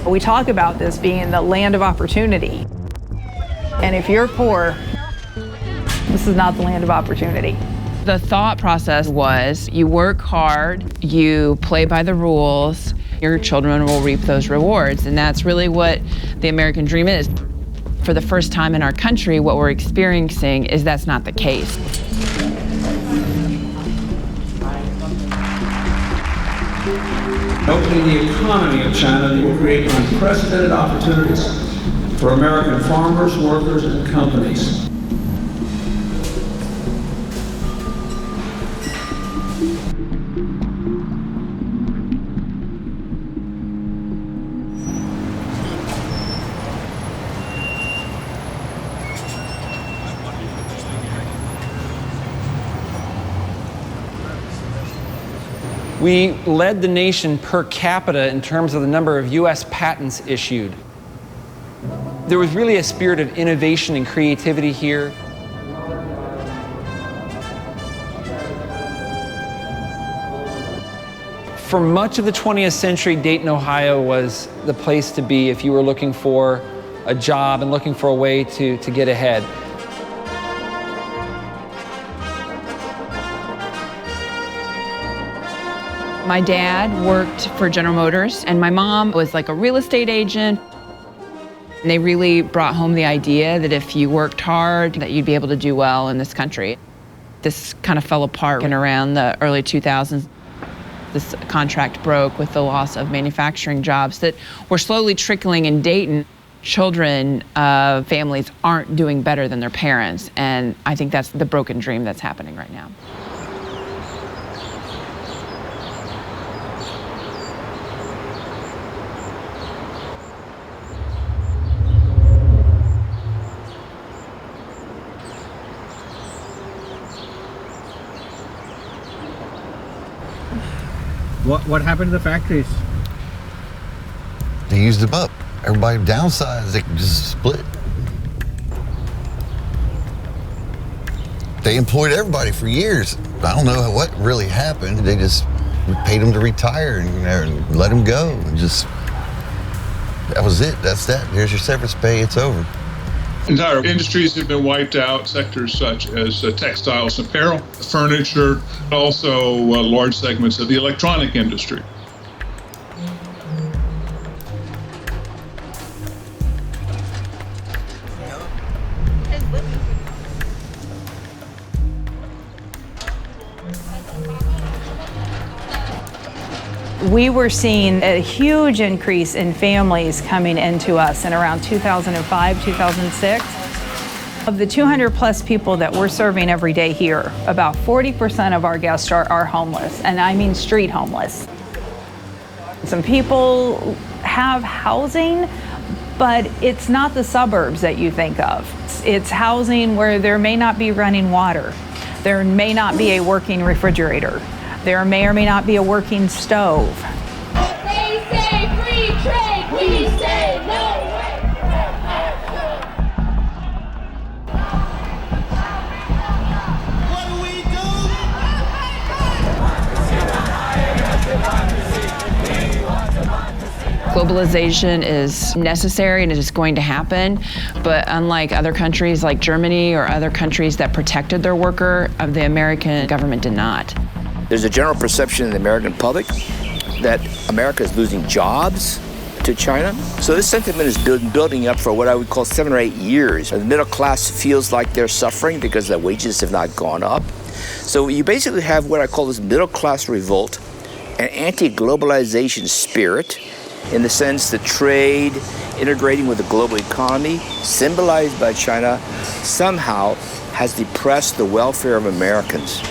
We talk about this being the land of opportunity. And if you're poor, this is not the land of opportunity. The thought process was you work hard, you play by the rules, your children will reap those rewards. And that's really what the American dream is. For the first time in our country, what we're experiencing is that's not the case. Opening the economy of China will create unprecedented opportunities for American farmers, workers, and companies. We led the nation per capita in terms of the number of US patents issued. There was really a spirit of innovation and creativity here. For much of the 20th century, Dayton, Ohio was the place to be if you were looking for a job and looking for a way to get ahead. My dad worked for General Motors, and my mom was like a real estate agent. And they really brought home the idea that if you worked hard, that you'd be able to do well in this country. This kind of fell apart in around the early 2000s. This contract broke with the loss of manufacturing jobs that were slowly trickling in Dayton. Children of families aren't doing better than their parents, and I think that's the broken dream that's happening right now. What happened to the factories? They used them up. Everybody downsized, they just split. They employed everybody for years. I don't know what really happened. They just paid them to retire and let them go. And just, that was it, that's that. Here's your severance pay, it's over. Entire industries have been wiped out, sectors such as textiles, apparel, furniture, also large segments of the electronic industry. We were seeing a huge increase in families coming into us in around 2005, 2006. Of the 200 plus people that we're serving every day here, about 40% of our guests are homeless, and I mean street homeless. Some people have housing, but it's not the suburbs that you think of. It's housing where there may not be running water. There may not be a working refrigerator. There may or may not be a working stove. They say free trade, we say no way. What do we do? Globalization is necessary and it is going to happen, but unlike other countries like Germany or other countries that protected their worker, the American government did not. There's a general perception in the American public that America is losing jobs to China. So this sentiment has been building up for what I would call 7 or 8 years. The middle class feels like they're suffering because their wages have not gone up. So you basically have what I call this middle class revolt, an anti-globalization spirit, in the sense that trade, integrating with the global economy, symbolized by China, somehow has depressed the welfare of Americans.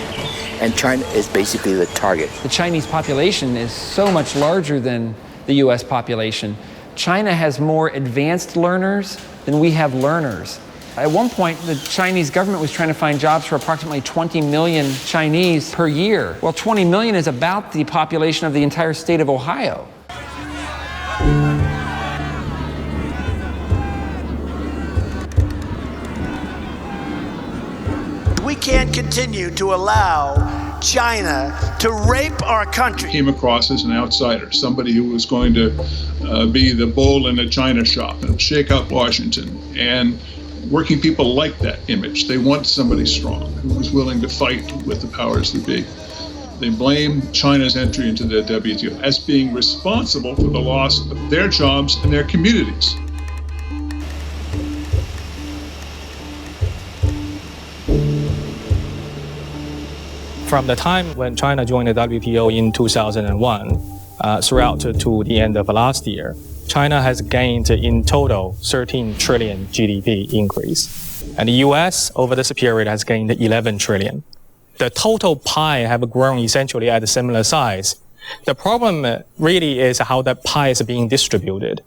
And China is basically the target. The Chinese population is so much larger than the US population. China has more advanced learners than we have learners. At one point, the Chinese government was trying to find jobs for approximately 20 million Chinese per year. Well, 20 million is about the population of the entire state of Ohio. We can't continue to allow China to rape our country. Came across as an outsider, somebody who was going to be the bull in a china shop and shake up Washington. And working people like that image. They want somebody strong who was willing to fight with the powers that be. They blame China's entry into the WTO as being responsible for the loss of their jobs and their communities. From the time when China joined the WTO in 2001 throughout to the end of last year, China has gained in total 13 trillion GDP increase. And the US over this period has gained 11 trillion. The total pie have grown essentially at a similar size. The problem really is how that pie is being distributed.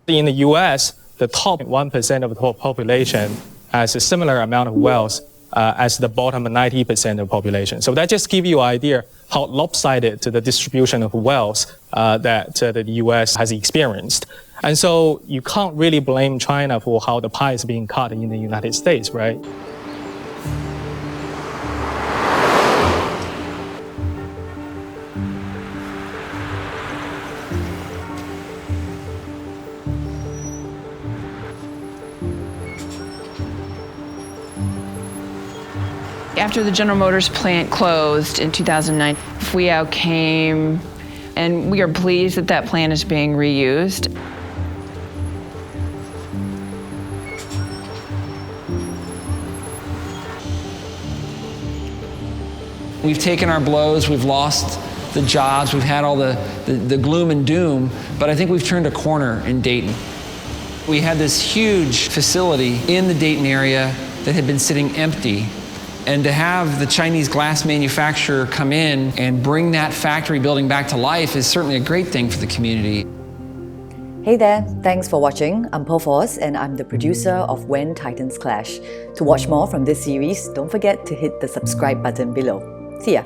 In the US, the top 1% of the whole population has a similar amount of wealth as the bottom 90% of the population. So that just gives you an idea how lopsided the distribution of wealth that the US has experienced. And so you can't really blame China for how the pie is being cut in the United States, right? After the General Motors plant closed in 2009, Fuyao came, and we are pleased that that plant is being reused. We've taken our blows, we've lost the jobs, we've had all the gloom and doom, but I think we've turned a corner in Dayton. We had this huge facility in the Dayton area that had been sitting empty. And to have the Chinese glass manufacturer come in and bring that factory building back to life is certainly a great thing for the community. Hey there, thanks for watching. I'm Pearl Force and I'm the producer of When Titans Clash. To watch more from this series, don't forget to hit the subscribe button below. See ya!